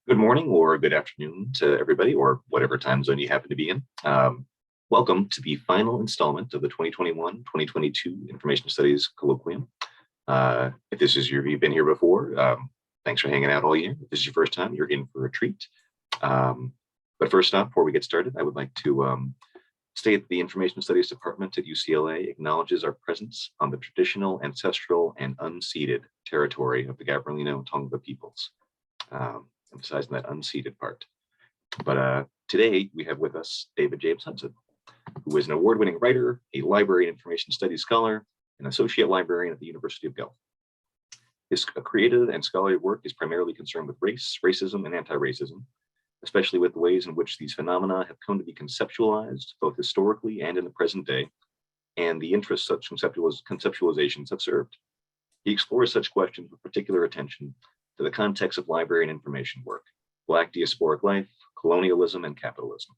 Good morning or good afternoon to everybody, or whatever time zone you happen to be in. Welcome to the final installment of the 2021-2022 Information Studies Colloquium. If this is you've been here before, thanks for hanging out all year. If this is your first time, you're in for a treat. But first off, before we get started, I would like to state that the Information Studies Department at UCLA acknowledges our presence on the traditional, ancestral, and unceded territory of the Gabrielino-Tongva peoples. Emphasizing that unceded part. But today we have with us David James Hudson, who is an award-winning writer, a library and information studies scholar, an associate librarian at the University of Guelph. His creative and scholarly work is primarily concerned with race, racism, and anti-racism, especially with the ways in which these phenomena have come to be conceptualized, both historically and in the present day, and the interests such conceptualizations have served. He explores such questions with particular attention to the context of library and information work, Black diasporic life, colonialism, and capitalism.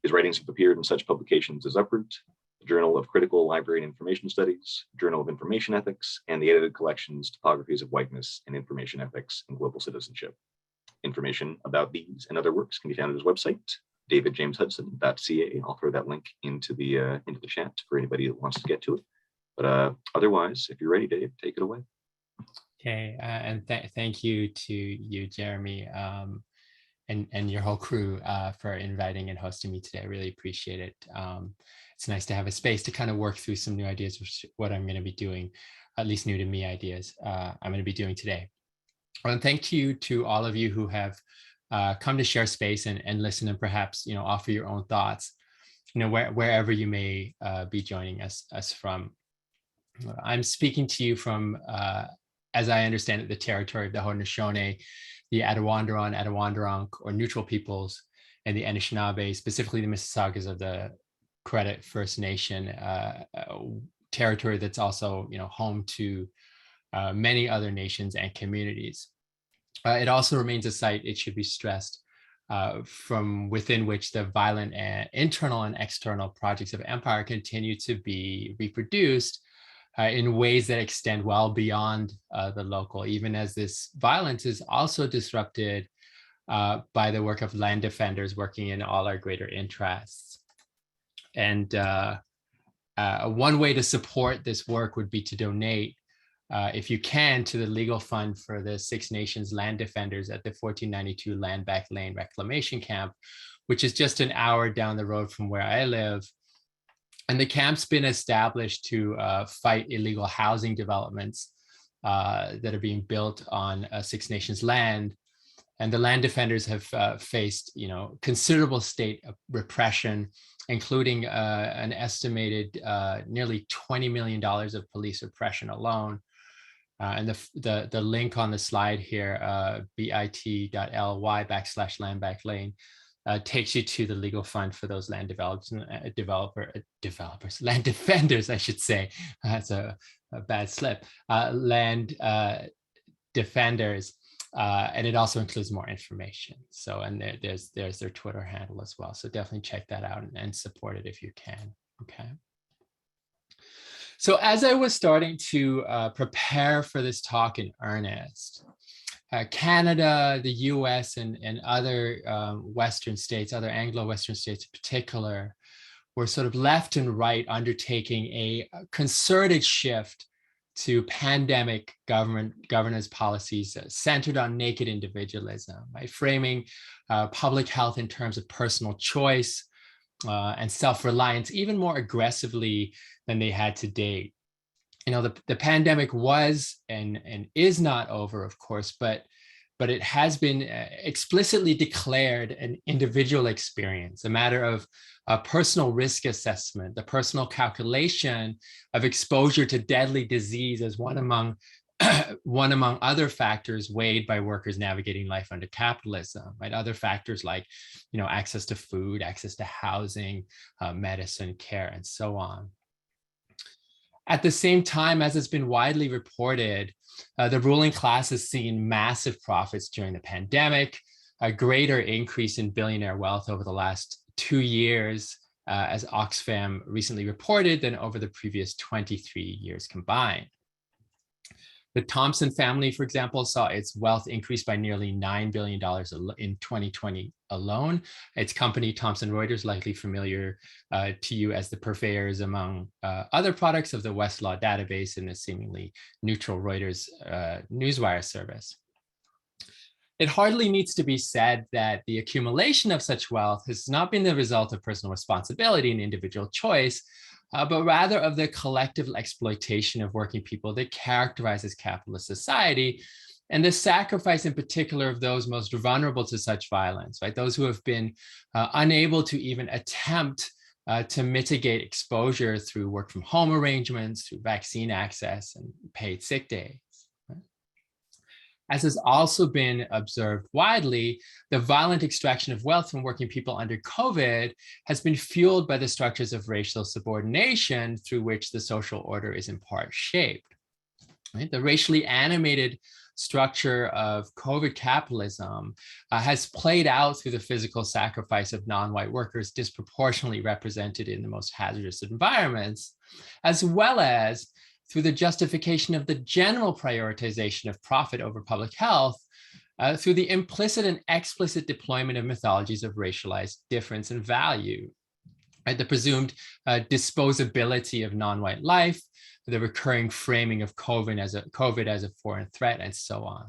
His writings have appeared in such publications as Uproot, the Journal of Critical Library and Information Studies, Journal of Information Ethics, and the edited collections Topographies of Whiteness and Information Ethics and Global Citizenship. Information about these and other works can be found at his website, davidjameshudson.ca. I'll throw that link into the chat for anybody that wants to get to it. But otherwise, if you're ready, Dave, take it away. Okay, and thank you to you, Jeremy, and your whole crew for inviting and hosting me today. I really appreciate it. It's nice to have a space to kind of work through some new ideas, which what I'm going to be doing, at least new to me ideas, I'm going to be doing today. And thank you to all of you who have come to share space and listen and perhaps, offer your own thoughts, wherever you may be joining us from. I'm speaking to you from as I understand it, the territory of the Haudenosaunee, the Attawandaron, or neutral peoples, and the Anishinaabe, specifically the Mississaugas of the Credit First Nation territory that's also, home to many other nations and communities. It also remains a site, it should be stressed, from within which the violent internal and external projects of empire continue to be reproduced in ways that extend well beyond the local, even as this violence is also disrupted by the work of land defenders working in all our greater interests. And one way to support this work would be to donate, if you can, to the legal fund for the Six Nations land defenders at the 1492 Land Back Lane Reclamation Camp, which is just an hour down the road from where I live. And the camp's been established to fight illegal housing developments that are being built on Six Nations land. And the land defenders have faced, considerable state repression, including an estimated nearly $20 million of police repression alone. And the link on the slide here, bit.ly/landbacklane, takes you to the legal fund for those land land defenders, I should say. That's a bad slip. Land defenders, and it also includes more information. So, and there's their Twitter handle as well. So definitely check that out and support it if you can. Okay. So as I was starting to prepare for this talk in earnest, Canada, the US, and other Western states, other Anglo-Western states in particular, were sort of left and right undertaking a concerted shift to pandemic governance policies centered on naked individualism, by framing public health in terms of personal choice and self-reliance even more aggressively than they had to date. The pandemic was and is not over, of course, but it has been explicitly declared an individual experience, a matter of personal risk assessment, the personal calculation of exposure to deadly disease as one among other factors weighed by workers navigating life under capitalism, right? Other factors like, access to food, access to housing, medicine, care, and so on. At the same time, as has been widely reported, the ruling class has seen massive profits during the pandemic, a greater increase in billionaire wealth over the last 2 years, as Oxfam recently reported, than over the previous 23 years combined. The Thompson family, for example, saw its wealth increase by nearly $9 billion in 2020 alone. Its company, Thomson Reuters, likely familiar to you as the purveyors among other products of the Westlaw database and the seemingly neutral Reuters newswire service. It hardly needs to be said that the accumulation of such wealth has not been the result of personal responsibility and individual choice, but rather of the collective exploitation of working people that characterizes capitalist society, and the sacrifice in particular of those most vulnerable to such violence, right? Those who have been unable to even attempt to mitigate exposure through work from home arrangements, through vaccine access and paid sick days. As has also been observed widely, the violent extraction of wealth from working people under COVID has been fueled by the structures of racial subordination through which the social order is in part shaped. Right? The racially animated structure of COVID capitalism has played out through the physical sacrifice of non-white workers disproportionately represented in the most hazardous environments, as well as through the justification of the general prioritization of profit over public health, through the implicit and explicit deployment of mythologies of racialized difference and value, right? The presumed disposability of non-white life, the recurring framing of COVID as a foreign threat, and so on.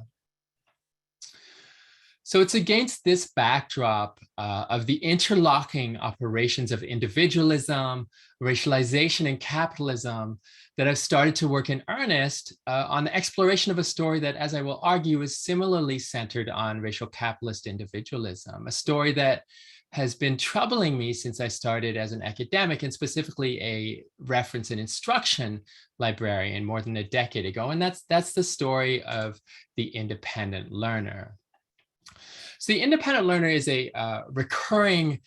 So it's against this backdrop of the interlocking operations of individualism, racialization, and capitalism that I've started to work in earnest on the exploration of a story that, as I will argue, is similarly centered on racial capitalist individualism, a story that has been troubling me since I started as an academic, and specifically a reference and instruction librarian more than a decade ago. And that's the story of the independent learner. So the independent learner is a recurring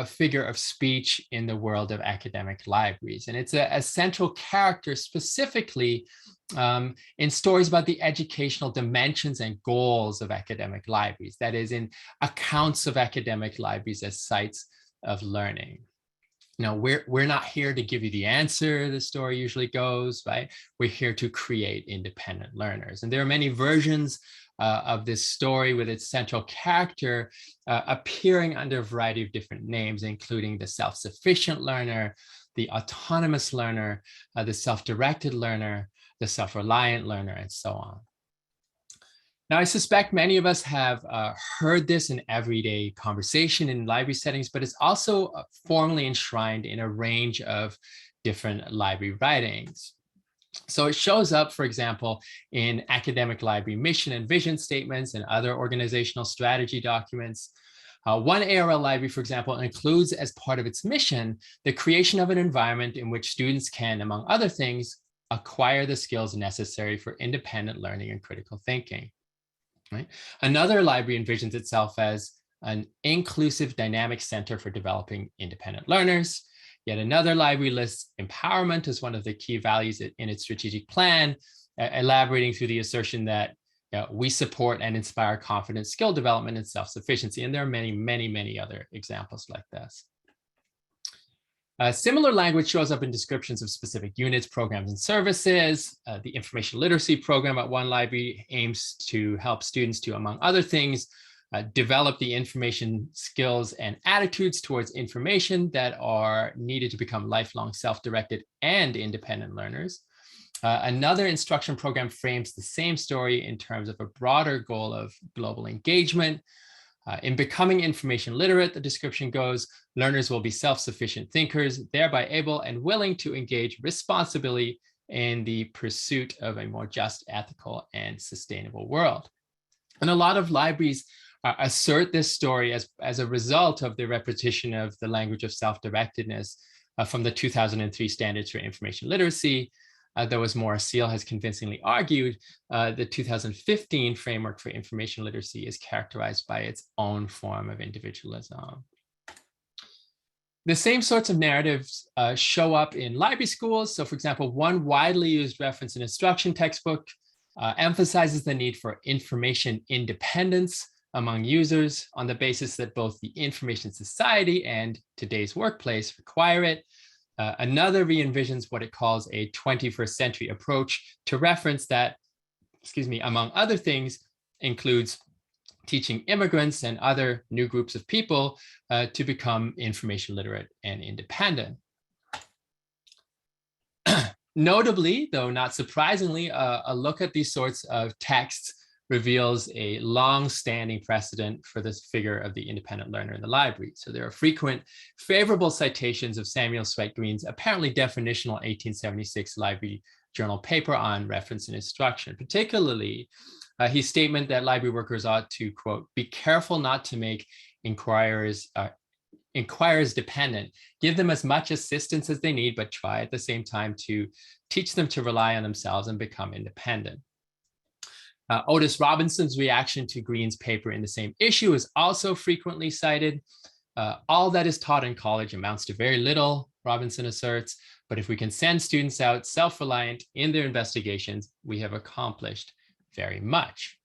figure of speech in the world of academic libraries. And it's a central character specifically in stories about the educational dimensions and goals of academic libraries, that is, in accounts of academic libraries as sites of learning. Now, we're not here to give you the answer, the story usually goes, right? We're here to create independent learners. And there are many versions of this story with its central character appearing under a variety of different names, including the self-sufficient learner, the autonomous learner, the self-directed learner, the self-reliant learner, and so on. Now, I suspect many of us have heard this in everyday conversation in library settings, but it's also formally enshrined in a range of different library writings. So it shows up, for example, in academic library mission and vision statements and other organizational strategy documents. One ARL library, for example, includes as part of its mission the creation of an environment in which students can, among other things, acquire the skills necessary for independent learning and critical thinking. Right? Another library envisions itself as an inclusive, dynamic center for developing independent learners. Yet another library lists empowerment as one of the key values in its strategic plan, elaborating through the assertion that we support and inspire confidence, skill development, and self-sufficiency. And there are many, many, many other examples like this. Similar language shows up in descriptions of specific units, programs, and services. The information literacy program at one library aims to help students to, among other things, develop the information skills and attitudes towards information that are needed to become lifelong self-directed and independent learners. Another instruction program frames the same story in terms of a broader goal of global engagement. In becoming information literate, the description goes, learners will be self-sufficient thinkers, thereby able and willing to engage responsibly in the pursuit of a more just, ethical, and sustainable world. And a lot of libraries assert this story as a result of the repetition of the language of self-directedness from the 2003 Standards for Information Literacy. Though, as Maura Seal has convincingly argued, the 2015 Framework for Information Literacy is characterized by its own form of individualism. The same sorts of narratives show up in library schools. So, for example, one widely used reference in instruction textbook emphasizes the need for information independence among users on the basis that both the information society and today's workplace require it. Another re-envisions what it calls a 21st century approach to reference that among other things, includes teaching immigrants and other new groups of people to become information literate and independent. Notably, though not surprisingly, a look at these sorts of texts reveals a long-standing precedent for this figure of the independent learner in the library. So there are frequent favorable citations of Samuel Sweat-Green's apparently definitional 1876 library journal paper on reference and instruction, particularly his statement that library workers ought to, quote, be careful not to make inquirers dependent, give them as much assistance as they need, but try at the same time to teach them to rely on themselves and become independent. Otis Robinson's reaction to Green's paper in the same issue is also frequently cited. All that is taught in college amounts to very little, Robinson asserts, but if we can send students out self-reliant in their investigations, we have accomplished very much.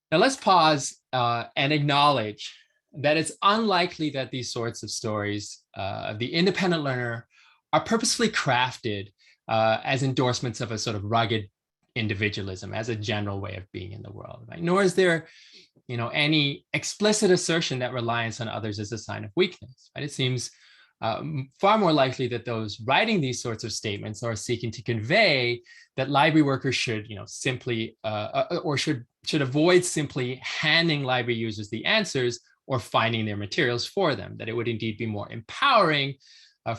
Now let's pause and acknowledge that it's unlikely that these sorts of stories of the independent learner are purposefully crafted as endorsements of a sort of rugged individualism as a general way of being in the world, right? Nor is there, any explicit assertion that reliance on others is a sign of weakness, right? It seems far more likely that those writing these sorts of statements are seeking to convey that library workers should, simply or should avoid simply handing library users the answers or finding their materials for them, that it would indeed be more empowering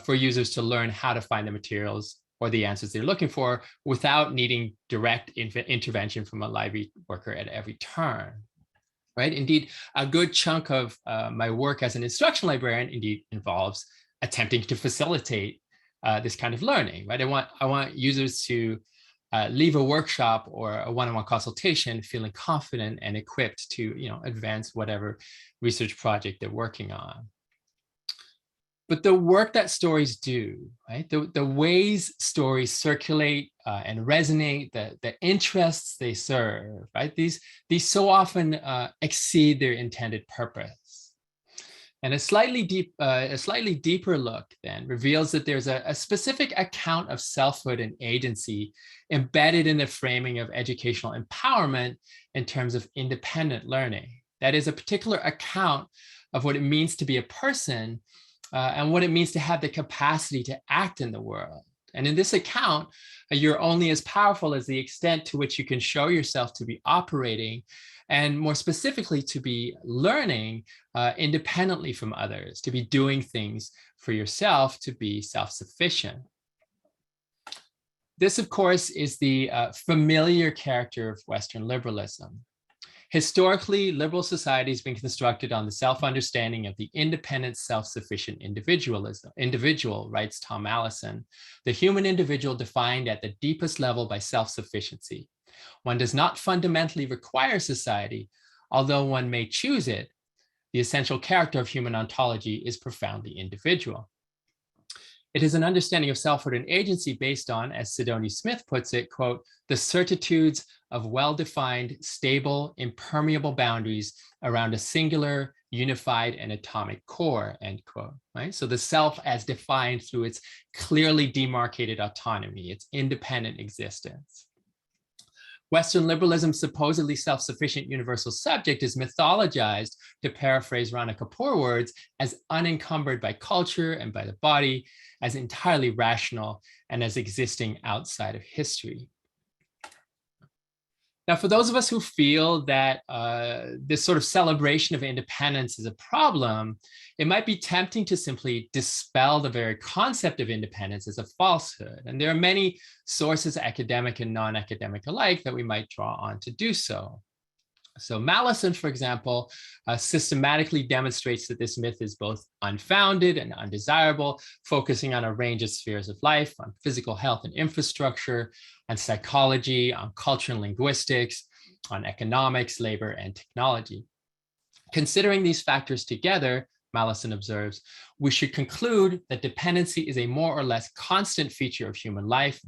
for users to learn how to find the materials or the answers they're looking for without needing direct intervention from a library worker at every turn, right? Indeed, a good chunk of my work as an instruction librarian indeed involves attempting to facilitate this kind of learning, right? I want users to leave a workshop or a one-on-one consultation feeling confident and equipped to, advance whatever research project they're working on. But the work that stories do, right? The ways stories circulate and resonate, the interests they serve, right? These so often exceed their intended purpose. And a slightly deeper look then reveals that there's a specific account of selfhood and agency embedded in the framing of educational empowerment in terms of independent learning. That is a particular account of what it means to be a person and what it means to have the capacity to act in the world. And in this account, you're only as powerful as the extent to which you can show yourself to be operating, and more specifically, to be learning independently from others, to be doing things for yourself, to be self-sufficient. This, of course, is the familiar character of Western liberalism. Historically, liberal society has been constructed on the self-understanding of the independent, self-sufficient individual, writes Tom Allison, the human individual defined at the deepest level by self-sufficiency. One does not fundamentally require society, although one may choose it. The essential character of human ontology is profoundly individual. It is an understanding of selfhood and agency based on, as Sidoni Smith puts it, quote, the certitudes of well-defined, stable, impermeable boundaries around a singular, unified, and atomic core, end quote, right? So the self as defined through its clearly demarcated autonomy, its independent existence. Western liberalism's supposedly self-sufficient universal subject is mythologized, to paraphrase Rana Kapoor words, as unencumbered by culture and by the body, as entirely rational, and as existing outside of history. Now, for those of us who feel that this sort of celebration of independence is a problem, it might be tempting to simply dispel the very concept of independence as a falsehood. And there are many sources, academic and non-academic alike, that we might draw on to do so. So Mallison, for example, systematically demonstrates that this myth is both unfounded and undesirable, focusing on a range of spheres of life, on physical health and infrastructure, on psychology, on culture and linguistics, on economics, labor, and technology. Considering these factors together, Mallison observes, we should conclude that dependency is a more or less constant feature of human life.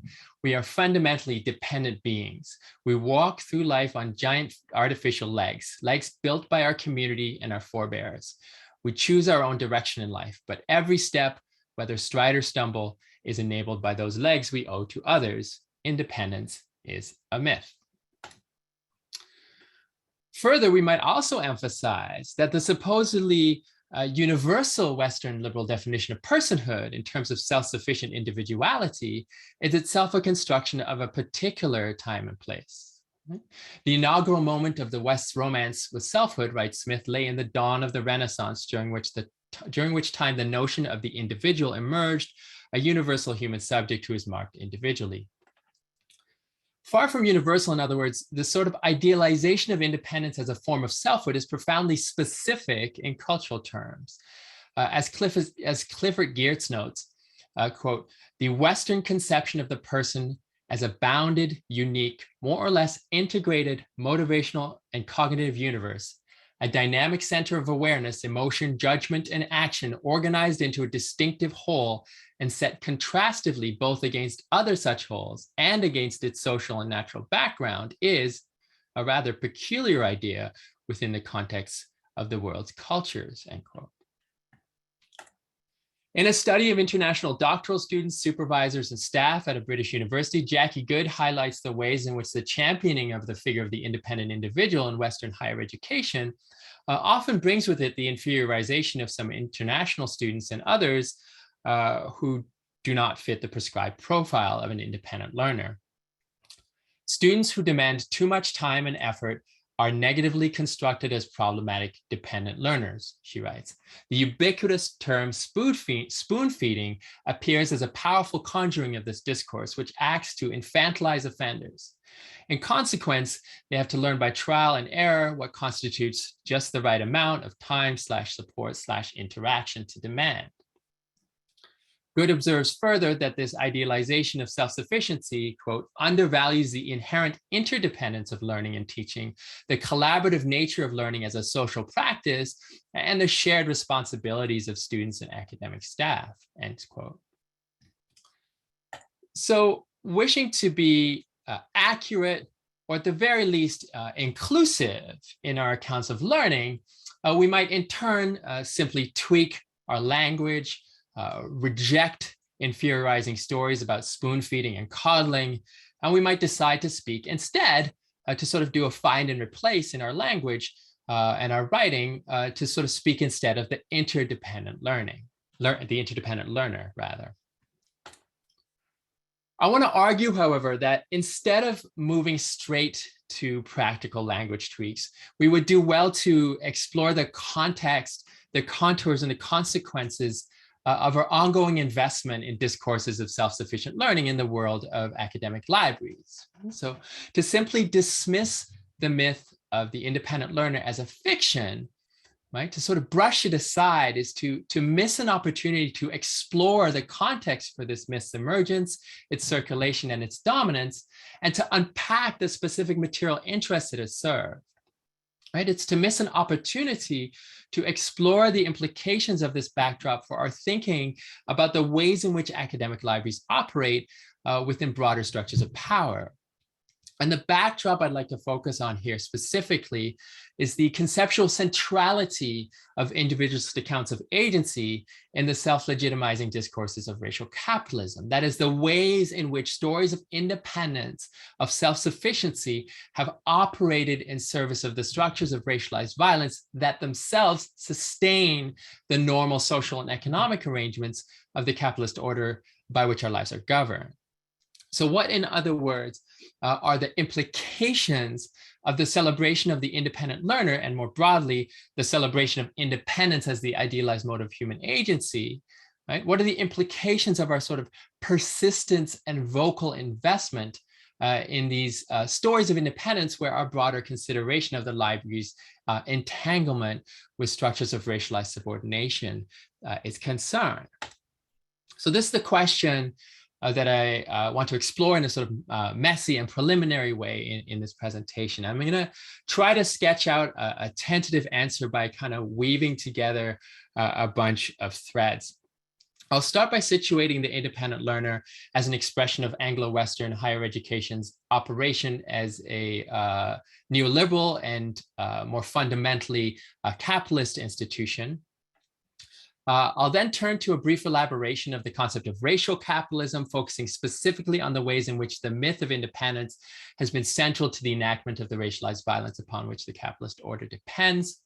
We are fundamentally dependent beings. We walk through life on giant artificial legs built by our community and our forebears. We choose our own direction in life, but every step, whether stride or stumble, is enabled by those legs we owe to others. Independence is a myth. Further, we might also emphasize that the supposedly universal Western liberal definition of personhood in terms of self-sufficient individuality is itself a construction of a particular time and place. The inaugural moment of the West's romance with selfhood, writes Smith, lay in the dawn of the Renaissance, during which time the notion of the individual emerged, a universal human subject who is marked individually. Far from universal, in other words, the sort of idealization of independence as a form of selfhood is profoundly specific in cultural terms. As Clifford Geertz notes, quote, the Western conception of the person as a bounded, unique, more or less integrated motivational and cognitive universe, a dynamic center of awareness, emotion, judgment, and action organized into a distinctive whole and set contrastively both against other such wholes and against its social and natural background, is a rather peculiar idea within the context of the world's cultures, end quote. In a study of international doctoral students, supervisors, and staff at a British university, Jackie Good highlights the ways in which the championing of the figure of the independent individual in Western higher education often brings with it the inferiorization of some international students and others who do not fit the prescribed profile of an independent learner. Students who demand too much time and effort are negatively constructed as problematic dependent learners, she writes. The ubiquitous term spoon feeding appears as a powerful conjuring of this discourse, which acts to infantilize offenders. In consequence, they have to learn by trial and error what constitutes just the right amount of time / support / interaction to demand. Good observes further that this idealization of self-sufficiency, quote, undervalues the inherent interdependence of learning and teaching, the collaborative nature of learning as a social practice, and the shared responsibilities of students and academic staff, end quote. So wishing to be accurate, or at the very least inclusive in our accounts of learning, we might in turn simply tweak our language, reject inferiorizing stories about spoon feeding and coddling, and we might decide to speak instead to sort of do a find and replace in our language and our writing to sort of speak instead of the interdependent learner rather. I want to argue, however, that instead of moving straight to practical language tweaks, we would do well to explore the context, the contours, and the consequences of our ongoing investment in discourses of self-sufficient learning in the world of academic libraries. So to simply dismiss the myth of the independent learner as a fiction, right, to sort of brush it aside is to miss an opportunity to explore the context for this myth's emergence, its circulation, and its dominance, and to unpack the specific material interests it has served. Right? It's to miss an opportunity to explore the implications of this backdrop for our thinking about the ways in which academic libraries operate within broader structures of power. And the backdrop I'd like to focus on here specifically is the conceptual centrality of individualist accounts of agency in the self-legitimizing discourses of racial capitalism. That is, the ways in which stories of independence, of self-sufficiency have operated in service of the structures of racialized violence that themselves sustain the normal social and economic arrangements of the capitalist order by which our lives are governed. So what, in other words, are the implications of the celebration of the independent learner, and more broadly, the celebration of independence as the idealized mode of human agency, right? What are the implications of our sort of persistence and vocal investment in these stories of independence, where our broader consideration of the library's entanglement with structures of racialized subordination is concerned? So this is the question that I want to explore in a sort of messy and preliminary way in this presentation. I'm going to try to sketch out a tentative answer by kind of weaving together a bunch of threads. I'll start by situating the independent learner as an expression of Anglo-Western higher education's operation as a neoliberal and more fundamentally a capitalist institution. I'll then turn to a brief elaboration of the concept of racial capitalism, focusing specifically on the ways in which the myth of independence has been central to the enactment of the racialized violence upon which the capitalist order depends.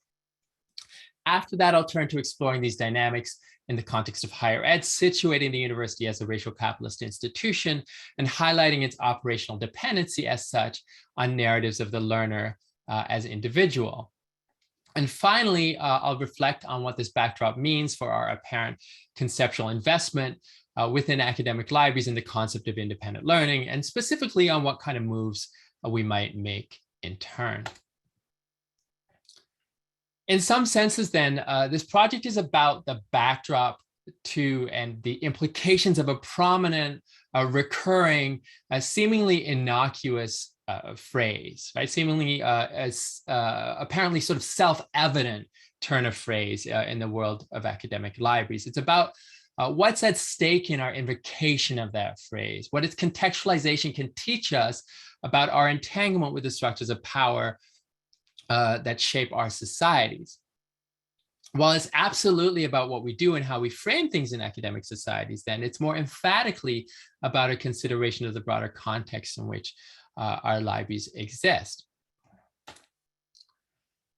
After that, I'll turn to exploring these dynamics in the context of higher ed, situating the university as a racial capitalist institution and highlighting its operational dependency as such on narratives of the learner as individual. And finally, I'll reflect on what this backdrop means for our apparent conceptual investment within academic libraries in the concept of independent learning, and specifically on what kind of moves we might make in turn. In some senses, then, this project is about the backdrop to and the implications of a prominent, recurring, seemingly innocuous phrase, right? Seemingly as apparently sort of self-evident turn of phrase in the world of academic libraries. It's about what's at stake in our invocation of that phrase, what its contextualization can teach us about our entanglement with the structures of power that shape our societies. While it's absolutely about what we do and how we frame things in academic societies, then it's more emphatically about a consideration of the broader context in which our libraries exist.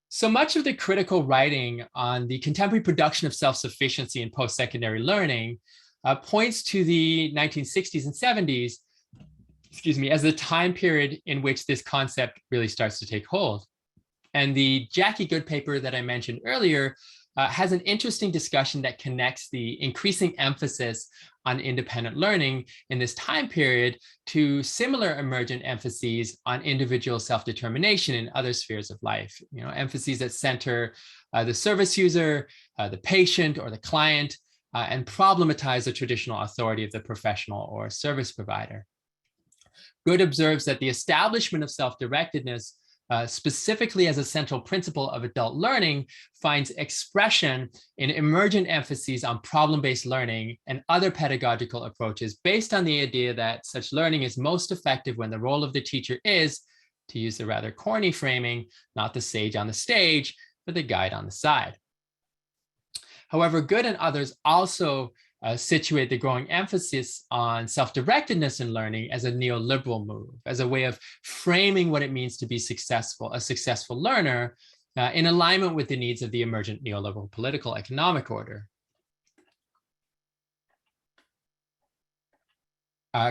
So much of the critical writing on the contemporary production of self-sufficiency in post-secondary learning points to the 1960s and 70s, as the time period in which this concept really starts to take hold. And the Jackie Good paper that I mentioned earlier has an interesting discussion that connects the increasing emphasis on independent learning in this time period to similar emergent emphases on individual self-determination in other spheres of life, emphases that center the service user, the patient, or the client, and problematize the traditional authority of the professional or service provider. Good observes that the establishment of self-directedness specifically as a central principle of adult learning, finds expression in emergent emphases on problem-based learning and other pedagogical approaches based on the idea that such learning is most effective when the role of the teacher is, to use the rather corny framing, not the sage on the stage, but the guide on the side. However, Good and others also situate the growing emphasis on self-directedness in learning as a neoliberal move, as a way of framing what it means to be successful, a successful learner, in alignment with the needs of the emergent neoliberal political economic order.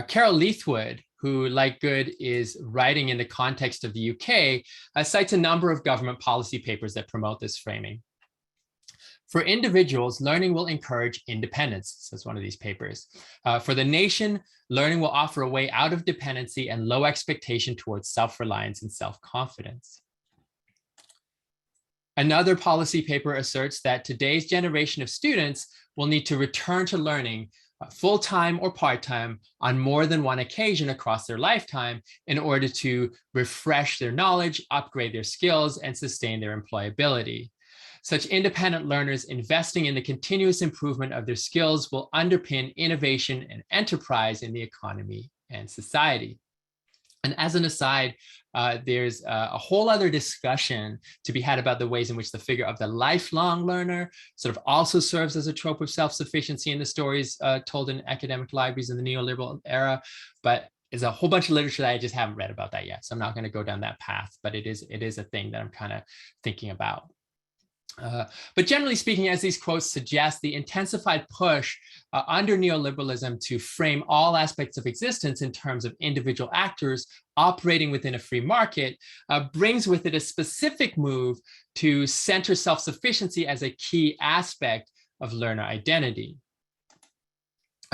Carol Leithwood, who, like Good, is writing in the context of the UK, cites a number of government policy papers that promote this framing. For individuals, learning will encourage independence, says one of these papers. For the nation, learning will offer a way out of dependency and low expectation towards self-reliance and self-confidence. Another policy paper asserts that today's generation of students will need to return to learning full-time or part-time on more than one occasion across their lifetime in order to refresh their knowledge, upgrade their skills, and sustain their employability. Such independent learners investing in the continuous improvement of their skills will underpin innovation and enterprise in the economy and society. And as an aside, there's a whole other discussion to be had about the ways in which the figure of the lifelong learner sort of also serves as a trope of self-sufficiency in the stories told in academic libraries in the neoliberal era. But there's a whole bunch of literature that I just haven't read about that yet. So I'm not going to go down that path, but it is a thing that I'm kind of thinking about. But generally speaking, as these quotes suggest, the intensified push under neoliberalism to frame all aspects of existence in terms of individual actors operating within a free market brings with it a specific move to center self-sufficiency as a key aspect of learner identity.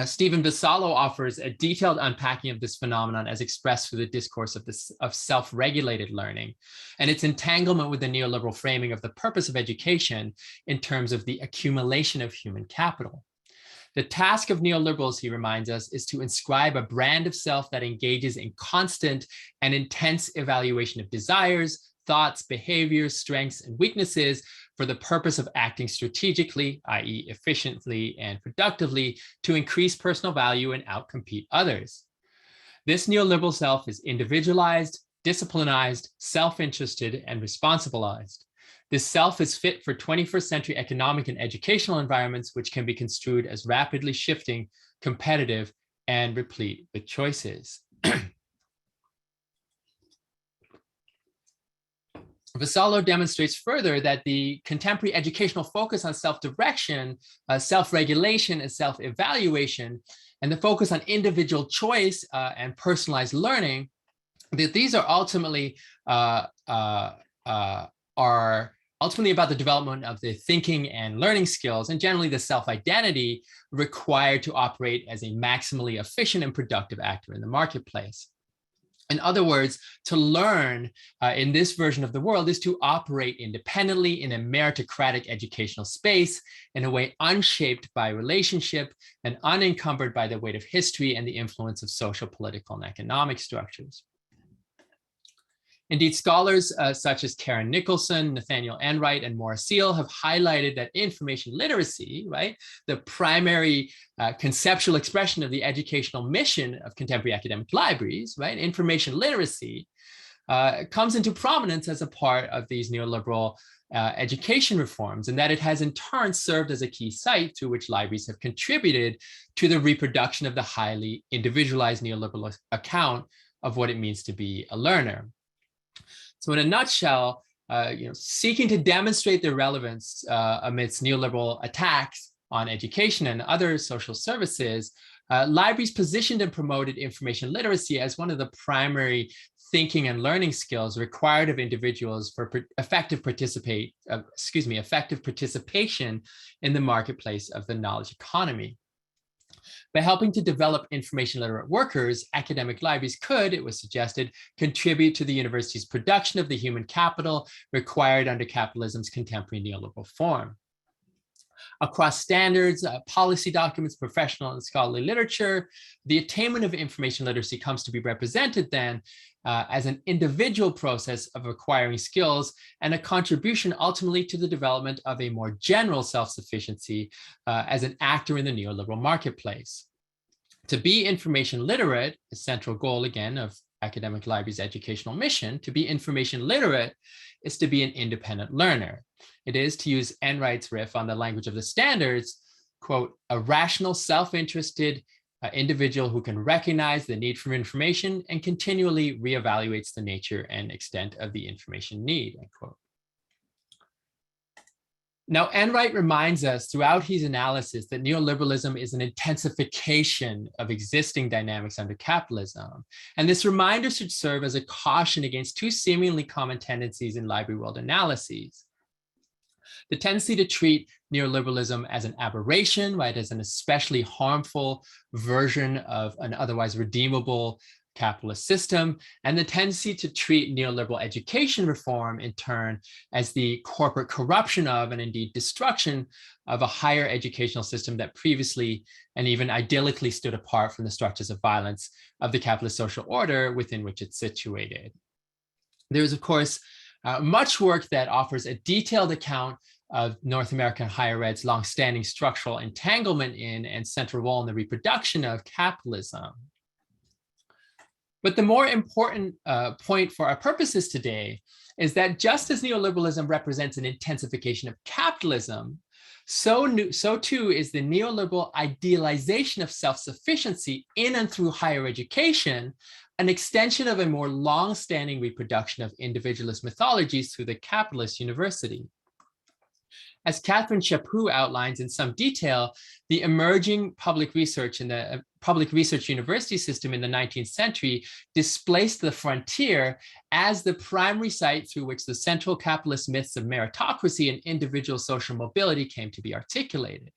Stephen Vassallo offers a detailed unpacking of this phenomenon as expressed through the discourse of self-regulated learning and its entanglement with the neoliberal framing of the purpose of education in terms of the accumulation of human capital. The task of neoliberals, he reminds us, is to inscribe a brand of self that engages in constant and intense evaluation of desires, thoughts, behaviors, strengths, and weaknesses for the purpose of acting strategically, i.e. efficiently and productively, to increase personal value and outcompete others. This neoliberal self is individualized, disciplinized, self-interested, and responsibilized. The self is fit for 21st century economic and educational environments, which can be construed as rapidly shifting, competitive, and replete with choices. Vassallo demonstrates further that the contemporary educational focus on self-direction, self-regulation, and self-evaluation, and the focus on individual choice and personalized learning, that these are ultimately about the development of the thinking and learning skills, and generally the self-identity required to operate as a maximally efficient and productive actor in the marketplace. In other words, to learn in this version of the world is to operate independently in a meritocratic educational space in a way unshaped by relationship and unencumbered by the weight of history and the influence of social, political, and economic structures. Indeed, scholars such as Karen Nicholson, Nathaniel Enright, and Maura Seal have highlighted that information literacy, right, the primary conceptual expression of the educational mission of contemporary academic libraries, right, information literacy comes into prominence as a part of these neoliberal education reforms, and that it has in turn served as a key site through which libraries have contributed to the reproduction of the highly individualized neoliberal account of what it means to be a learner. So in a nutshell, seeking to demonstrate their relevance amidst neoliberal attacks on education and other social services, libraries positioned and promoted information literacy as one of the primary thinking and learning skills required of individuals for effective participation in the marketplace of the knowledge economy. By helping to develop information literate workers, academic libraries could, it was suggested, contribute to the university's production of the human capital required under capitalism's contemporary neoliberal form. Across standards, policy documents, professional and scholarly literature, the attainment of information literacy comes to be represented then as an individual process of acquiring skills and a contribution ultimately to the development of a more general self-sufficiency as an actor in the neoliberal marketplace. To be information literate, a central goal again of academic libraries' educational mission, to be information literate is to be an independent learner. It is, to use Enright's riff on the language of the standards, quote, a rational, self-interested individual who can recognize the need for information and continually reevaluates the nature and extent of the information need, end quote. Now, Enright reminds us throughout his analysis that neoliberalism is an intensification of existing dynamics under capitalism. And this reminder should serve as a caution against two seemingly common tendencies in library world analyses. The tendency to treat neoliberalism as an aberration, right, as an especially harmful version of an otherwise redeemable capitalist system, and the tendency to treat neoliberal education reform in turn as the corporate corruption of and indeed destruction of a higher educational system that previously and even idyllically stood apart from the structures of violence of the capitalist social order within which it's situated. There is, of course, much work that offers a detailed account of North American higher ed's longstanding structural entanglement in and central role in the reproduction of capitalism. But the more important point for our purposes today is that just as neoliberalism represents an intensification of capitalism, so too is the neoliberal idealization of self-sufficiency in and through higher education an extension of a more long-standing reproduction of individualist mythologies through the capitalist university. As Catherine Chaput outlines in some detail, the emerging public research in the public research university system in the 19th century displaced the frontier as the primary site through which the central capitalist myths of meritocracy and individual social mobility came to be articulated.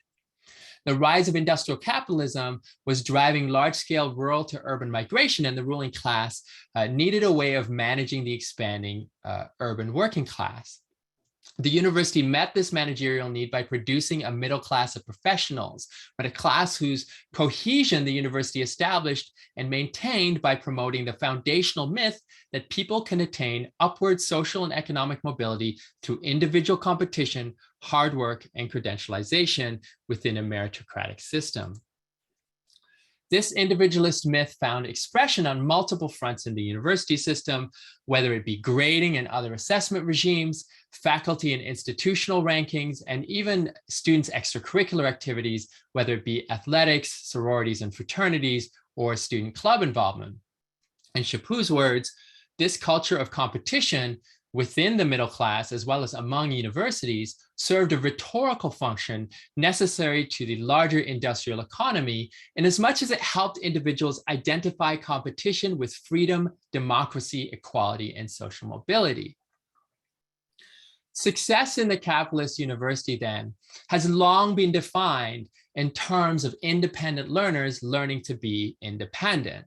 The rise of industrial capitalism was driving large-scale rural to urban migration, and the ruling class needed a way of managing the expanding urban working class. The university met this managerial need by producing a middle class of professionals, but a class whose cohesion the university established and maintained by promoting the foundational myth that people can attain upward social and economic mobility through individual competition, hard work, and credentialization within a meritocratic system. This individualist myth found expression on multiple fronts in the university system, whether it be grading and other assessment regimes, faculty and institutional rankings, and even students' extracurricular activities, whether it be athletics, sororities and fraternities, or student club involvement. In Chaput's words, this culture of competition within the middle class, as well as among universities, served a rhetorical function necessary to the larger industrial economy, in as much as it helped individuals identify competition with freedom, democracy, equality, and social mobility. Success in the capitalist university, then, has long been defined in terms of independent learners learning to be independent.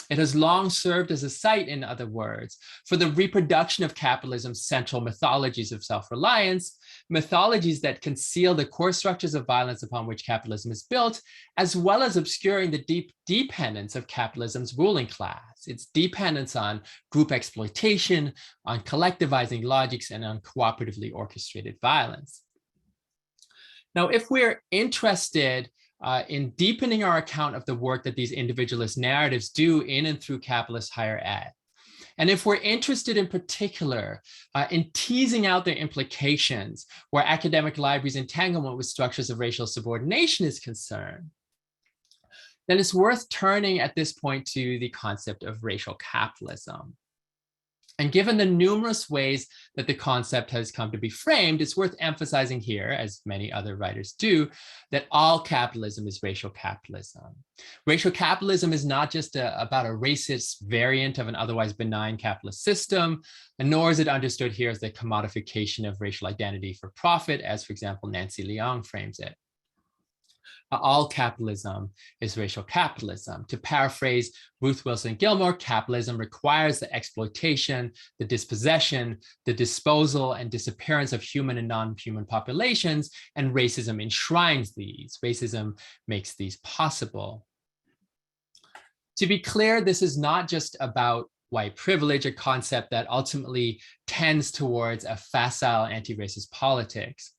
It has long served as a site, in other words, for the reproduction of capitalism's central mythologies of self-reliance, mythologies that conceal the core structures of violence upon which capitalism is built, as well as obscuring the deep dependence of capitalism's ruling class, its dependence on group exploitation, on collectivizing logics, and on cooperatively orchestrated violence. Now, if we're interested in deepening our account of the work that these individualist narratives do in and through capitalist higher ed, and if we're interested in particular in teasing out their implications where academic libraries' entanglement with structures of racial subordination is concerned, then it's worth turning at this point to the concept of racial capitalism. And given the numerous ways that the concept has come to be framed, it's worth emphasizing here, as many other writers do, that all capitalism is racial capitalism. Racial capitalism is not just about a racist variant of an otherwise benign capitalist system, and nor is it understood here as the commodification of racial identity for profit, as, for example, Nancy Leong frames it. All capitalism is racial capitalism. To paraphrase Ruth Wilson Gilmore, capitalism requires the exploitation, the dispossession, the disposal, and disappearance of human and non-human populations, and racism enshrines these. Racism makes these possible. To be clear, this is not just about white privilege, a concept that ultimately tends towards a facile anti-racist politics.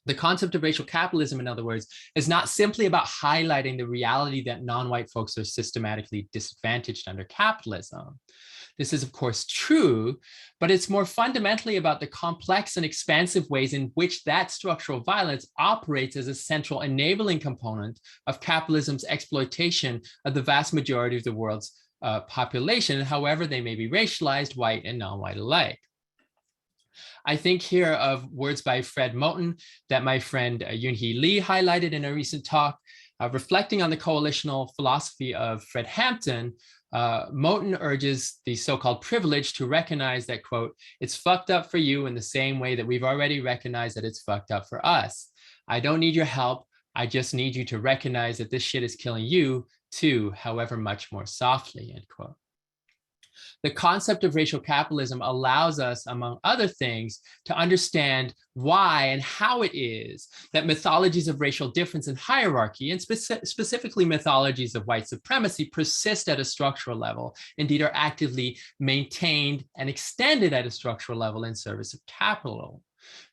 The concept of racial capitalism, in other words, is not simply about highlighting the reality that non-white folks are systematically disadvantaged under capitalism. This is, of course, true, but it's more fundamentally about the complex and expansive ways in which that structural violence operates as a central enabling component of capitalism's exploitation of the vast majority of the world's population, however they may be racialized, white and non-white alike. I think here of words by Fred Moten that my friend Yoon-hee Lee highlighted in a recent talk. Reflecting on the coalitional philosophy of Fred Hampton, Moten urges the so-called privileged to recognize that, quote, it's fucked up for you in the same way that we've already recognized that it's fucked up for us. I don't need your help. I just need you to recognize that this shit is killing you too, however much more softly, end quote. The concept of racial capitalism allows us, among other things, to understand why and how it is that mythologies of racial difference and hierarchy, and specifically mythologies of white supremacy, persist at a structural level, indeed are actively maintained and extended at a structural level in service of capital.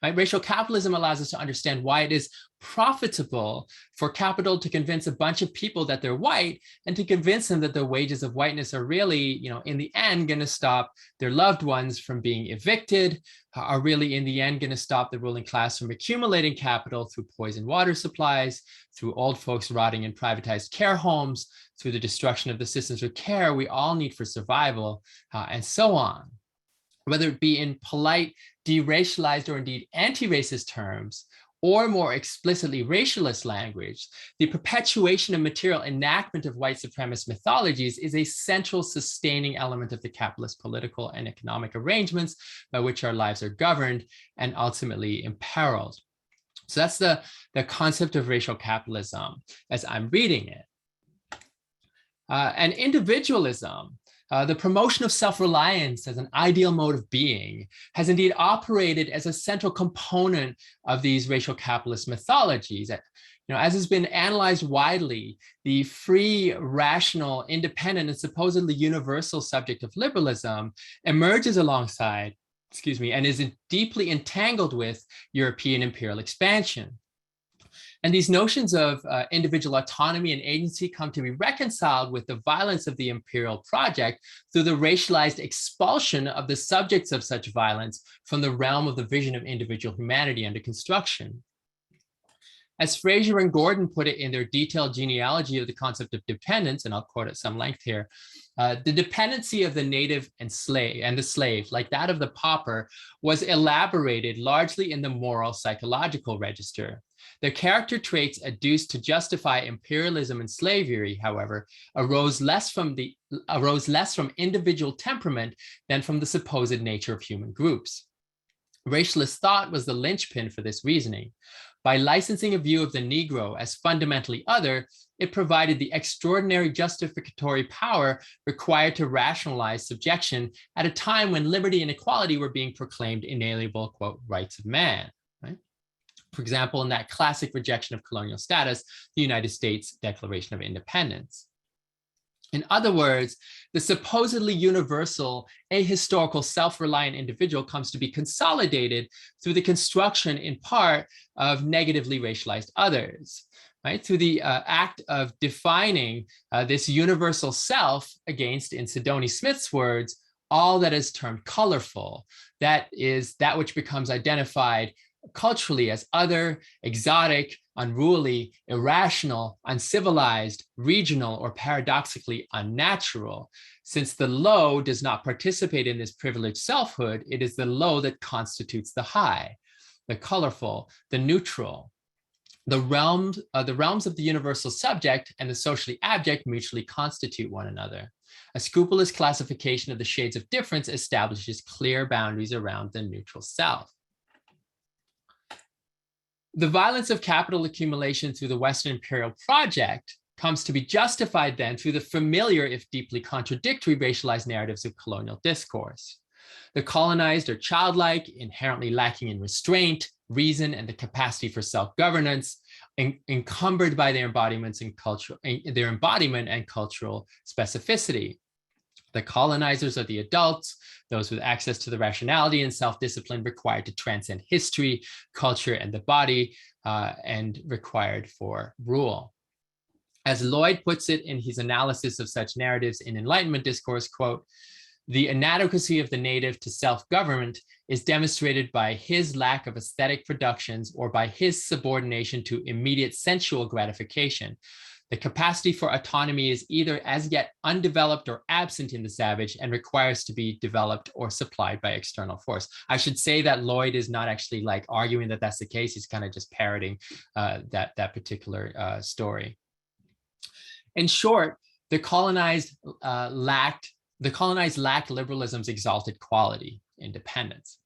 Right? Racial capitalism allows us to understand why it is profitable for capital to convince a bunch of people that they're white and to convince them that the wages of whiteness are really, in the end going to stop their loved ones from being evicted, are really in the end going to stop the ruling class from accumulating capital through poisoned water supplies, through old folks rotting in privatized care homes, through the destruction of the systems of care we all need for survival, and so on. Whether it be in polite, deracialized, or indeed anti-racist terms, or more explicitly racialist language, the perpetuation and material enactment of white supremacist mythologies is a central sustaining element of the capitalist political and economic arrangements by which our lives are governed and ultimately imperiled. So that's the concept of racial capitalism as I'm reading it. And individualism, the promotion of self-reliance as an ideal mode of being, has indeed operated as a central component of these racial capitalist mythologies. As has been analyzed widely, the free, rational, independent, and supposedly universal subject of liberalism emerges alongside, and is deeply entangled with European imperial expansion. And these notions of individual autonomy and agency come to be reconciled with the violence of the imperial project through the racialized expulsion of the subjects of such violence from the realm of the vision of individual humanity under construction. As Fraser and Gordon put it in their detailed genealogy of the concept of dependence, and I'll quote at some length here, the dependency of the native and the slave, like that of the pauper, was elaborated largely in the moral psychological register. The character traits adduced to justify imperialism and slavery, however, arose less from individual temperament than from the supposed nature of human groups. Racialist thought was the linchpin for this reasoning. By licensing a view of the Negro as fundamentally other, it provided the extraordinary justificatory power required to rationalize subjection at a time when liberty and equality were being proclaimed inalienable, quote, rights of man. Right? For example, in that classic rejection of colonial status, the United States Declaration of Independence. In other words, the supposedly universal, ahistorical, self-reliant individual comes to be consolidated through the construction, in part, of negatively racialized others, right? Through the act of defining this universal self against, in Sidoni Smith's words, all that is termed colorful. That is that which becomes identified culturally as other, exotic, unruly, irrational, uncivilized, regional, or paradoxically unnatural. Since the low does not participate in this privileged selfhood, it is the low that constitutes the high, the colorful, the neutral. The realms of the universal subject and the socially abject mutually constitute one another. A scrupulous classification of the shades of difference establishes clear boundaries around the neutral self. The violence of capital accumulation through the Western imperial project comes to be justified then through the familiar, if deeply contradictory, racialized narratives of colonial discourse. The colonized are childlike, inherently lacking in restraint, reason, and the capacity for self-governance, encumbered by their embodiment and cultural specificity. The colonizers are the adults, those with access to the rationality and self-discipline required to transcend history, culture, and the body, and required for rule. As Lloyd puts it in his analysis of such narratives in Enlightenment discourse, quote, the inadequacy of the native to self-government is demonstrated by his lack of aesthetic productions or by his subordination to immediate sensual gratification. The capacity for autonomy is either as yet undeveloped or absent in the savage and requires to be developed or supplied by external force. I should say that Lloyd is not actually like arguing that that's the case. He's kind of just parroting that particular story. In short, the colonized lacked liberalism's exalted quality, independence.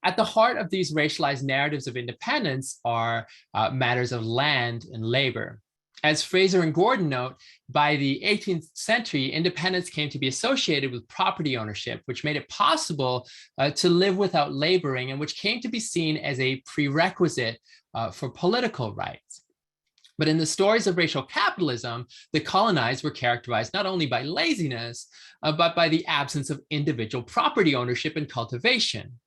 At the heart of these racialized narratives of independence are matters of land and labor. As Fraser and Gordon note, by the 18th century, independence came to be associated with property ownership, which made it possible to live without laboring and which came to be seen as a prerequisite for political rights. But in the stories of racial capitalism, the colonized were characterized not only by laziness, but by the absence of individual property ownership and cultivation.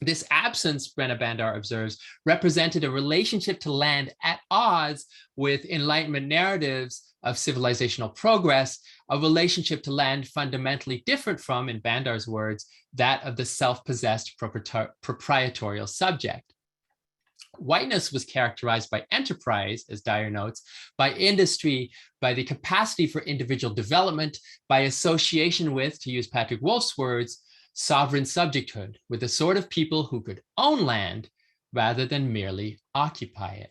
This absence, Brenna Bandar observes, represented a relationship to land at odds with Enlightenment narratives of civilizational progress, a relationship to land fundamentally different from, in Bandar's words, that of the self-possessed proprietorial subject. Whiteness was characterized by enterprise, as Dyer notes, by industry, by the capacity for individual development, by association with, to use Patrick Wolf's words, sovereign subjecthood, with the sort of people who could own land rather than merely occupy it.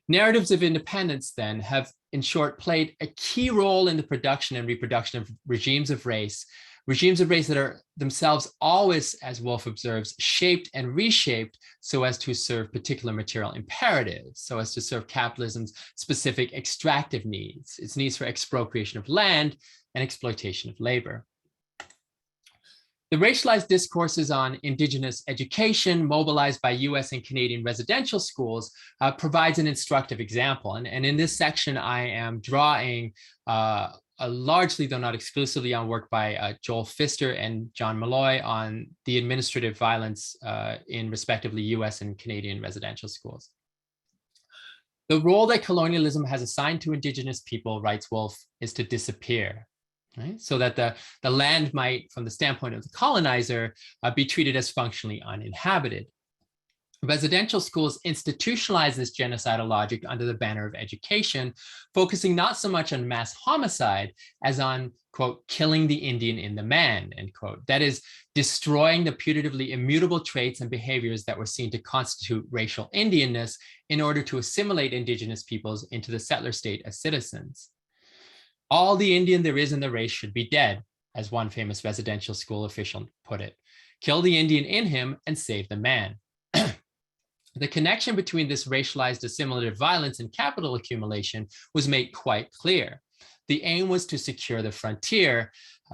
Narratives of independence, then, have, in short, played a key role in the production and reproduction of regimes of race that are themselves always, as Wolf observes, shaped and reshaped so as to serve particular material imperatives, so as to serve capitalism's specific extractive needs, its needs for expropriation of land and exploitation of labor. The racialized discourses on Indigenous education mobilized by US and Canadian residential schools provides an instructive example. And in this section, I am drawing largely, though not exclusively, on work by Joel Pfister and John Malloy on the administrative violence in respectively US and Canadian residential schools. The role that colonialism has assigned to Indigenous people, writes Wolf, is to disappear, right? So that the land might, from the standpoint of the colonizer, be treated as functionally uninhabited. Residential schools institutionalize this genocidal logic under the banner of education, focusing not so much on mass homicide as on, quote, killing the Indian in the man, end quote. That is, destroying the putatively immutable traits and behaviors that were seen to constitute racial Indianness in order to assimilate Indigenous peoples into the settler state as citizens. All the Indian there is in the race should be dead, as one famous residential school official put it. Kill the Indian in him and save the man. The connection between this racialized assimilative violence and capital accumulation was made quite clear. The aim was to secure the frontier,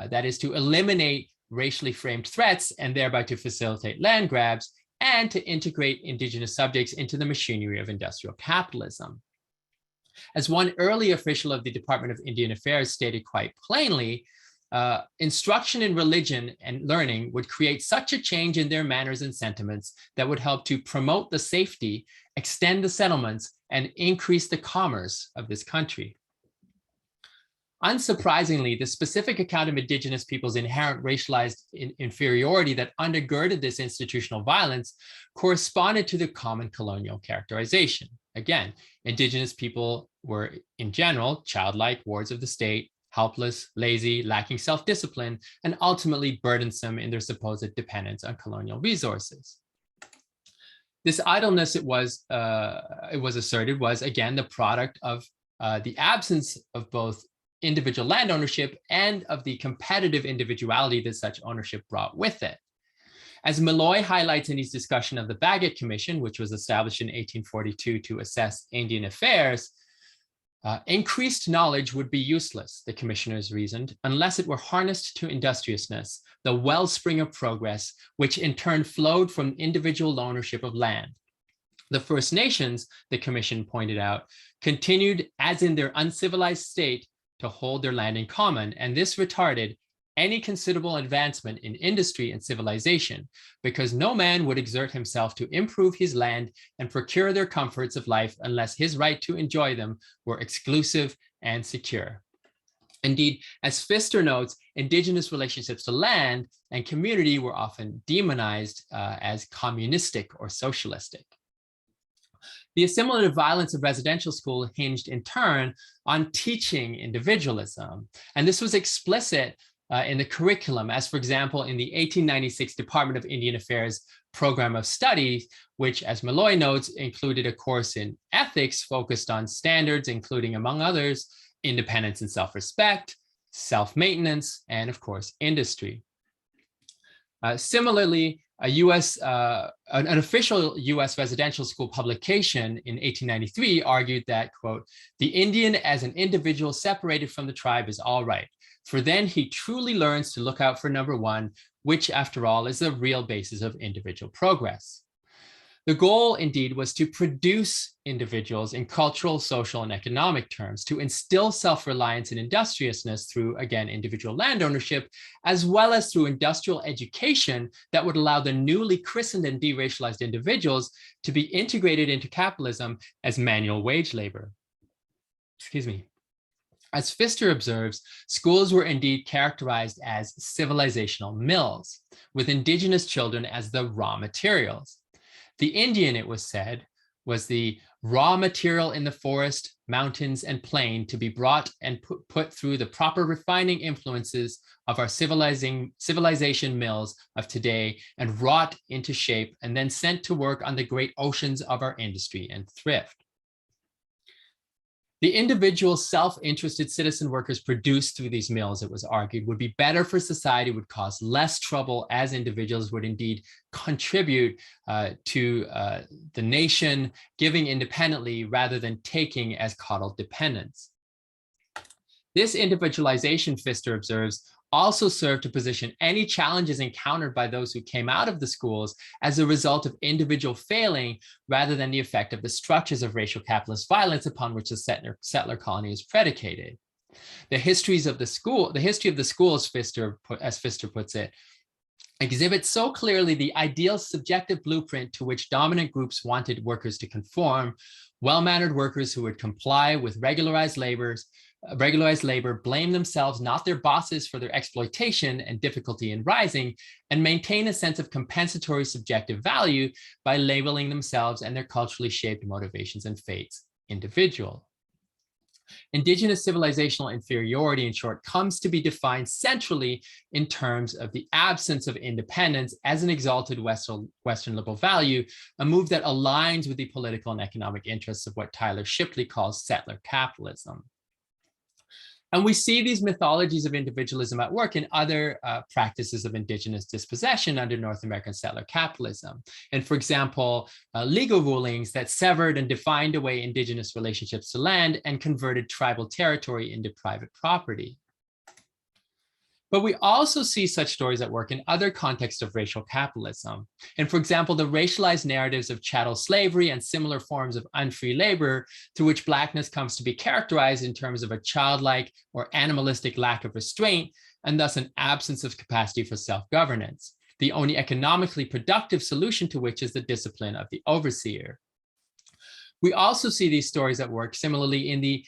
that is, to eliminate racially framed threats and thereby to facilitate land grabs, and to integrate Indigenous subjects into the machinery of industrial capitalism. As one early official of the Department of Indian Affairs stated quite plainly, instruction in religion and learning would create such a change in their manners and sentiments that would help to promote the safety, extend the settlements, and increase the commerce of this country. Unsurprisingly, the specific account of Indigenous people's inherent racialized inferiority that undergirded this institutional violence corresponded to the common colonial characterization. Again, Indigenous people were, in general, childlike, wards of the state, helpless, lazy, lacking self-discipline, and ultimately burdensome in their supposed dependence on colonial resources. This idleness, it was asserted, was again the product of the absence of both individual land ownership and of the competitive individuality that such ownership brought with it. As Malloy highlights in his discussion of the Bagot Commission, which was established in 1842 to assess Indian affairs, increased knowledge would be useless, the commissioners reasoned, unless it were harnessed to industriousness, the wellspring of progress, which in turn flowed from individual ownership of land. The First Nations, the commission pointed out, continued as in their uncivilized state to hold their land in common, and this retarded any considerable advancement in industry and civilization, because no man would exert himself to improve his land and procure their comforts of life unless his right to enjoy them were exclusive and secure. Indeed, as Pfister notes, Indigenous relationships to land and community were often demonized as communistic or socialistic. The assimilative violence of residential school hinged in turn on teaching individualism, and this was explicit in the curriculum, as for example, in the 1896 Department of Indian Affairs Program of Studies, which, as Malloy notes, included a course in ethics focused on standards, including, among others, independence and self-respect, self-maintenance, and of course, industry. Similarly, an official US residential school publication in 1893 argued that, quote, the Indian as an individual separated from the tribe is all right, for then he truly learns to look out for number one, which after all is the real basis of individual progress. The goal indeed was to produce individuals in cultural, social, and economic terms, to instill self-reliance and industriousness through, again, individual land ownership, as well as through industrial education that would allow the newly christened and deracialized individuals to be integrated into capitalism as manual wage labor. Excuse me. As Pfister observes, schools were indeed characterized as civilizational mills, with Indigenous children as the raw materials. The Indian, it was said, was the raw material in the forest, mountains, and plain to be brought and put through the proper refining influences of our civilization mills of today and wrought into shape and then sent to work on the great oceans of our industry and thrift. The individual self-interested citizen workers produced through these mills, it was argued, would be better for society, would cause less trouble, as individuals would indeed contribute to the nation, giving independently rather than taking as coddled dependents. This individualization, Pfister observes, also served to position any challenges encountered by those who came out of the schools as a result of individual failing rather than the effect of the structures of racial capitalist violence upon which the settler colony is predicated. The history of the school, as Pfister puts it, exhibits so clearly the ideal subjective blueprint to which dominant groups wanted workers to conform, well-mannered workers who would comply with regularized labor, blame themselves, not their bosses, for their exploitation and difficulty in rising, and maintain a sense of compensatory subjective value by labeling themselves and their culturally shaped motivations and fates individual. Indigenous civilizational inferiority, in short, comes to be defined centrally in terms of the absence of independence as an exalted Western liberal value, a move that aligns with the political and economic interests of what Tyler Shipley calls settler capitalism. And we see these mythologies of individualism at work in other practices of indigenous dispossession under North American settler capitalism. And for example, legal rulings that severed and defined away indigenous relationships to land and converted tribal territory into private property. But we also see such stories at work in other contexts of racial capitalism. And for example, the racialized narratives of chattel slavery and similar forms of unfree labor through which Blackness comes to be characterized in terms of a childlike or animalistic lack of restraint, and thus an absence of capacity for self-governance, the only economically productive solution to which is the discipline of the overseer. We also see these stories at work similarly in the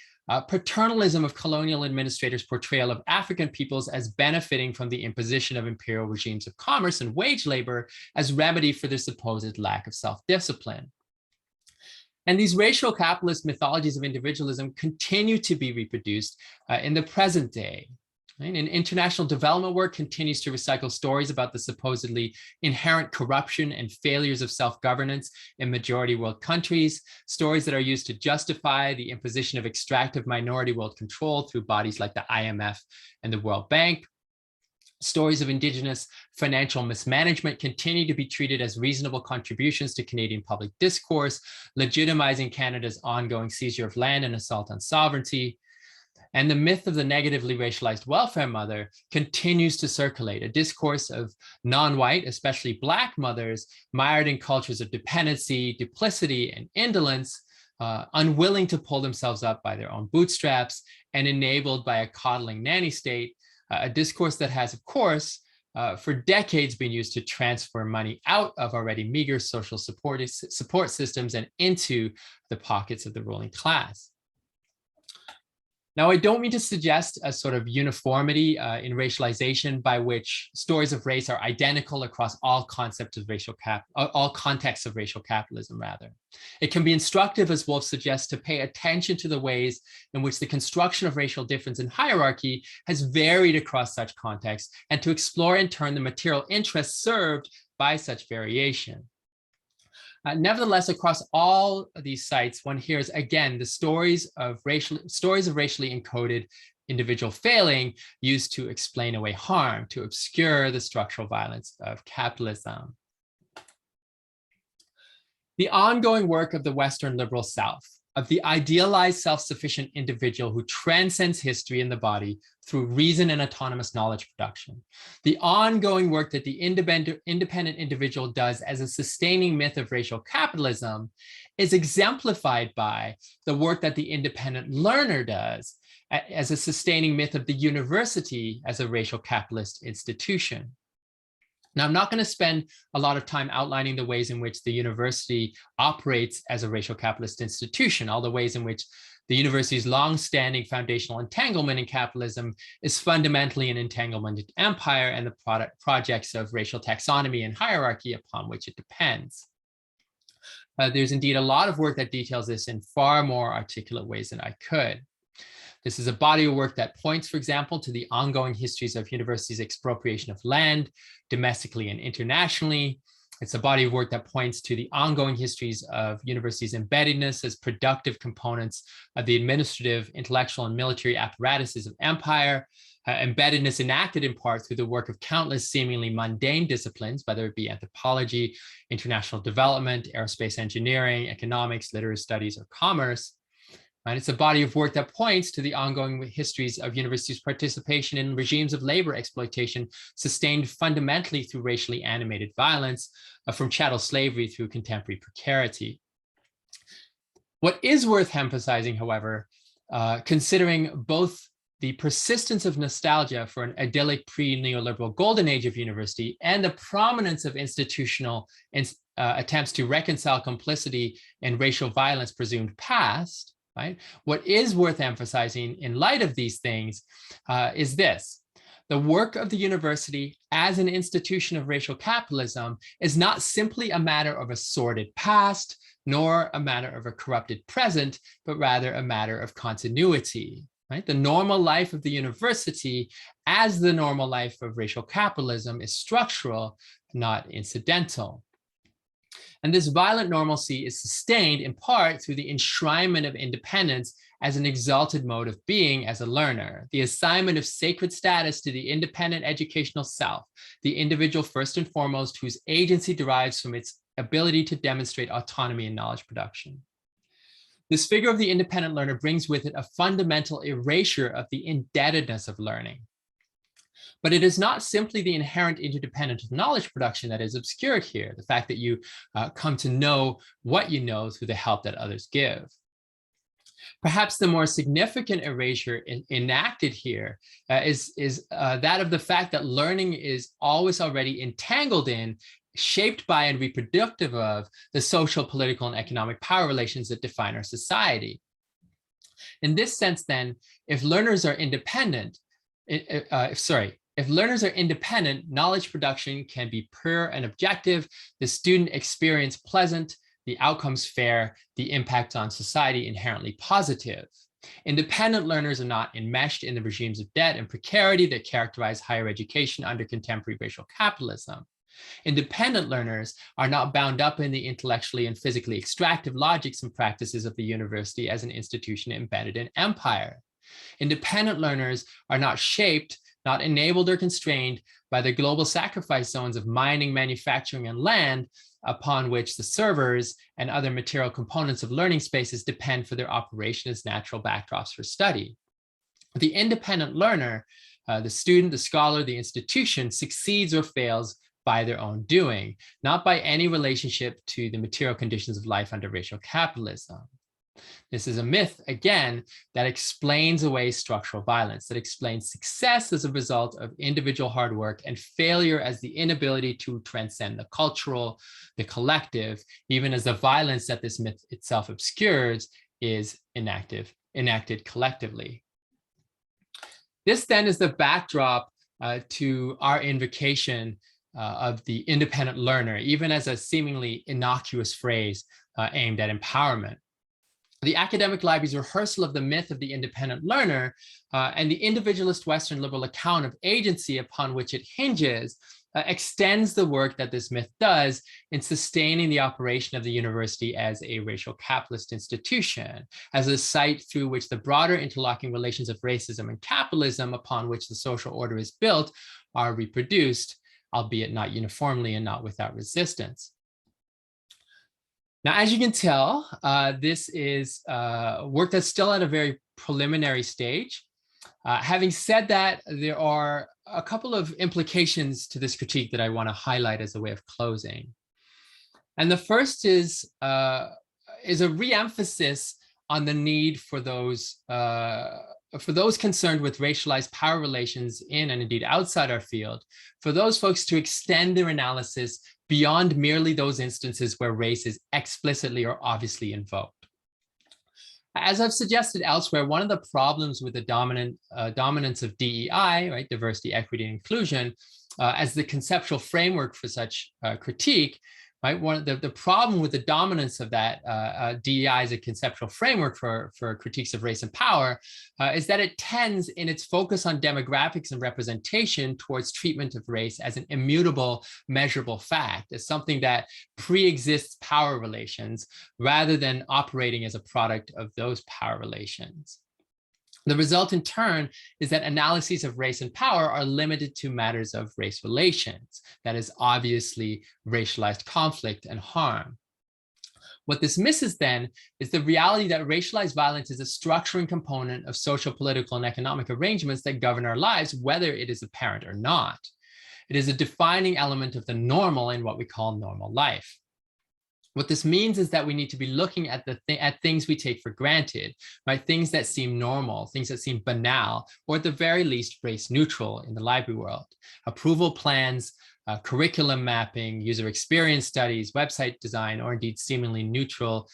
paternalism of colonial administrators' portrayal of African peoples as benefiting from the imposition of imperial regimes of commerce and wage labor as remedy for their supposed lack of self-discipline. And these racial capitalist mythologies of individualism continue to be reproduced in the present day. Right? And international development work continues to recycle stories about the supposedly inherent corruption and failures of self-governance in majority world countries, stories that are used to justify the imposition of extractive minority world control through bodies like the IMF and the World Bank. Stories of indigenous financial mismanagement continue to be treated as reasonable contributions to Canadian public discourse, legitimizing Canada's ongoing seizure of land and assault on sovereignty. And the myth of the negatively racialized welfare mother continues to circulate, a discourse of non-white, especially Black mothers, mired in cultures of dependency, duplicity, and indolence, unwilling to pull themselves up by their own bootstraps, and enabled by a coddling nanny state, a discourse that has, of course, for decades been used to transfer money out of already meager social support systems and into the pockets of the ruling class. Now, I don't mean to suggest a sort of uniformity in racialization by which stories of race are identical across all concepts of all contexts of racial capitalism, rather. It can be instructive, as Wolf suggests, to pay attention to the ways in which the construction of racial difference and hierarchy has varied across such contexts, and to explore in turn the material interests served by such variation. Nevertheless, across all of these sites, one hears again the stories of racially encoded individual failing used to explain away harm, to obscure the structural violence of capitalism. The ongoing work of the Western liberal South, of the idealized self-sufficient individual who transcends history and the body through reason and autonomous knowledge production. The ongoing work that the independent individual does as a sustaining myth of racial capitalism is exemplified by the work that the independent learner does as a sustaining myth of the university as a racial capitalist institution. Now, I'm not going to spend a lot of time outlining the ways in which the university operates as a racial capitalist institution, all the ways in which the university's long-standing foundational entanglement in capitalism is fundamentally an entanglement in empire and the projects of racial taxonomy and hierarchy upon which it depends. There's indeed a lot of work that details this in far more articulate ways than I could. This is a body of work that points, for example, to the ongoing histories of universities' expropriation of land, domestically and internationally. It's a body of work that points to the ongoing histories of universities' embeddedness as productive components of the administrative, intellectual, and military apparatuses of empire, embeddedness enacted in part through the work of countless seemingly mundane disciplines, whether it be anthropology, international development, aerospace engineering, economics, literary studies, or commerce. And it's a body of work that points to the ongoing histories of universities' participation in regimes of labor exploitation sustained fundamentally through racially animated violence, from chattel slavery through contemporary precarity. What is worth emphasizing, however, considering both the persistence of nostalgia for an idyllic pre-neoliberal golden age of university and the prominence of institutional attempts to reconcile complicity in racial violence presumed past, right? What is worth emphasizing in light of these things is this. The work of the university as an institution of racial capitalism is not simply a matter of a sordid past, nor a matter of a corrupted present, but rather a matter of continuity. Right? The normal life of the university, as the normal life of racial capitalism, is structural, not incidental. And this violent normalcy is sustained in part through the enshrinement of independence as an exalted mode of being as a learner, the assignment of sacred status to the independent educational self, the individual first and foremost, whose agency derives from its ability to demonstrate autonomy in knowledge production. This figure of the independent learner brings with it a fundamental erasure of the indebtedness of learning. But it is not simply the inherent interdependence of knowledge production that is obscured here, the fact that you come to know what you know through the help that others give. Perhaps the more significant erasure enacted here is that of the fact that learning is always already entangled in, shaped by, and reproductive of the social, political, and economic power relations that define our society. In this sense, then, if learners are independent, if learners are independent, knowledge production can be pure and objective, the student experience pleasant, the outcomes fair, the impact on society inherently positive. Independent learners are not enmeshed in the regimes of debt and precarity that characterize higher education under contemporary racial capitalism. Independent learners are not bound up in the intellectually and physically extractive logics and practices of the university as an institution embedded in empire. Independent learners are not shaped, not enabled or constrained by the global sacrifice zones of mining, manufacturing, and land upon which the servers and other material components of learning spaces depend for their operation as natural backdrops for study. The independent learner, the student, the scholar, the institution, succeeds or fails by their own doing, not by any relationship to the material conditions of life under racial capitalism. This is a myth, again, that explains away structural violence, that explains success as a result of individual hard work and failure as the inability to transcend the cultural, the collective, even as the violence that this myth itself obscures is enacted collectively. This then is the backdrop to our invocation of the independent learner, even as a seemingly innocuous phrase aimed at empowerment. The academic library's rehearsal of the myth of the independent learner and the individualist Western liberal account of agency upon which it hinges extends the work that this myth does in sustaining the operation of the university as a racial capitalist institution, as a site through which the broader interlocking relations of racism and capitalism upon which the social order is built are reproduced, albeit not uniformly and not without resistance. Now, as you can tell, this is work that's still at a very preliminary stage. Having said that, there are a couple of implications to this critique that I want to highlight as a way of closing. And the first is a re-emphasis on the need for those concerned with racialized power relations in and indeed outside our field, for those folks to extend their analysis beyond merely those instances where race is explicitly or obviously invoked. As I've suggested elsewhere, one of the problems with the dominance of DEI, right, diversity, equity, and inclusion, as the conceptual framework for such critique, right? The problem with the dominance of that DEI as a conceptual framework for critiques of race and power is that it tends in its focus on demographics and representation towards treatment of race as an immutable, measurable fact, as something that pre-exists power relations rather than operating as a product of those power relations. The result in turn is that analyses of race and power are limited to matters of race relations, that is obviously racialized conflict and harm. What this misses then is the reality that racialized violence is a structuring component of social, political, and economic arrangements that govern our lives, whether it is apparent or not. It is a defining element of the normal in what we call normal life. What this means is that we need to be looking at at things we take for granted, right? Things that seem normal, things that seem banal, or at the very least race neutral in the library world. Approval plans, curriculum mapping, user experience studies, website design, or indeed seemingly neutral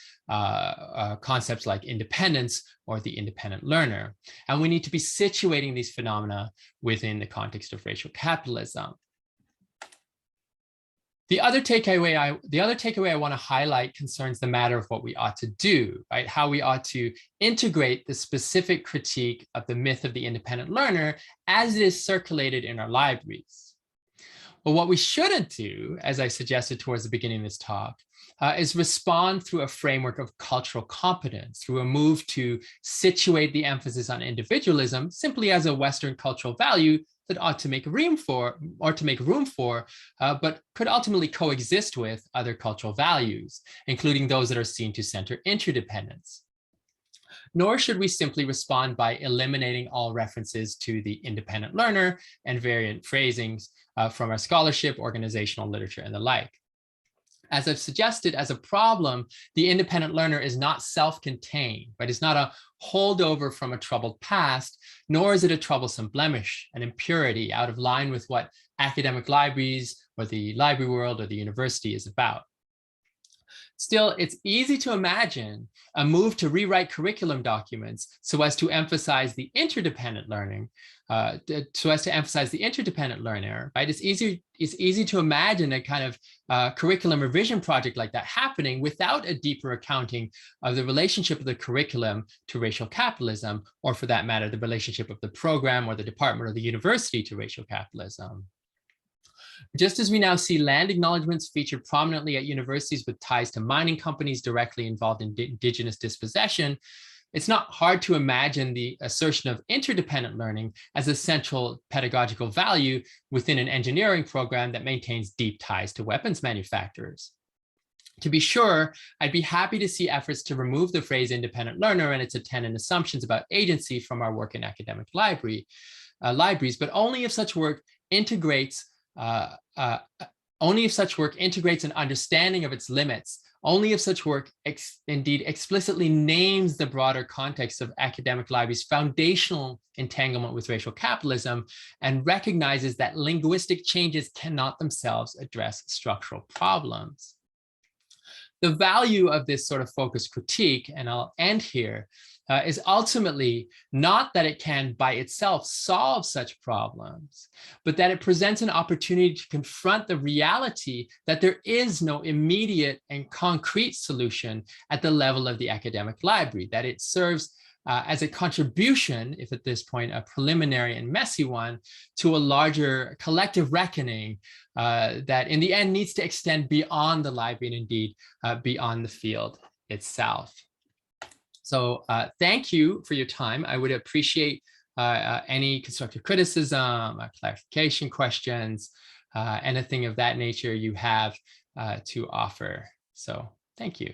concepts like independence or the independent learner. And we need to be situating these phenomena within the context of racial capitalism. The other takeaway I want to highlight concerns the matter of what we ought to do, right? How we ought to integrate the specific critique of the myth of the independent learner as it is circulated in our libraries. Well, what we shouldn't do, as I suggested towards the beginning of this talk, is respond through a framework of cultural competence, through a move to situate the emphasis on individualism simply as a Western cultural value that ought to make room for, but could ultimately coexist with other cultural values, including those that are seen to center interdependence. Nor should we simply respond by eliminating all references to the independent learner and variant phrasings from our scholarship, organizational literature, and the like. As I've suggested, as a problem, the independent learner is not self-contained, right? It's not a holdover from a troubled past, nor is it a troublesome blemish, an impurity out of line with what academic libraries or the library world or the university is about. Still, it's easy to imagine a move to rewrite curriculum documents so as to emphasize the interdependent learning, right? It's easy to imagine a kind of curriculum revision project like that happening without a deeper accounting of the relationship of the curriculum to racial capitalism, or for that matter, the relationship of the program or the department or the university to racial capitalism. Just as we now see land acknowledgements featured prominently at universities with ties to mining companies directly involved in indigenous dispossession, it's not hard to imagine the assertion of interdependent learning as a central pedagogical value within an engineering program that maintains deep ties to weapons manufacturers. To be sure, I'd be happy to see efforts to remove the phrase independent learner and its attendant assumptions about agency from our work in academic libraries, but only if such work integrates an understanding of its limits, only if such work indeed explicitly names the broader context of academic libraries' foundational entanglement with racial capitalism and recognizes that linguistic changes cannot themselves address structural problems. The value of this sort of focused critique, and I'll end here, is ultimately not that it can by itself solve such problems, but that it presents an opportunity to confront the reality that there is no immediate and concrete solution at the level of the academic library, that it serves as a contribution, if at this point a preliminary and messy one, to a larger collective reckoning that in the end needs to extend beyond the library and indeed beyond the field itself. So thank you for your time. I would appreciate any constructive criticism, clarification questions, anything of that nature you have to offer. So thank you.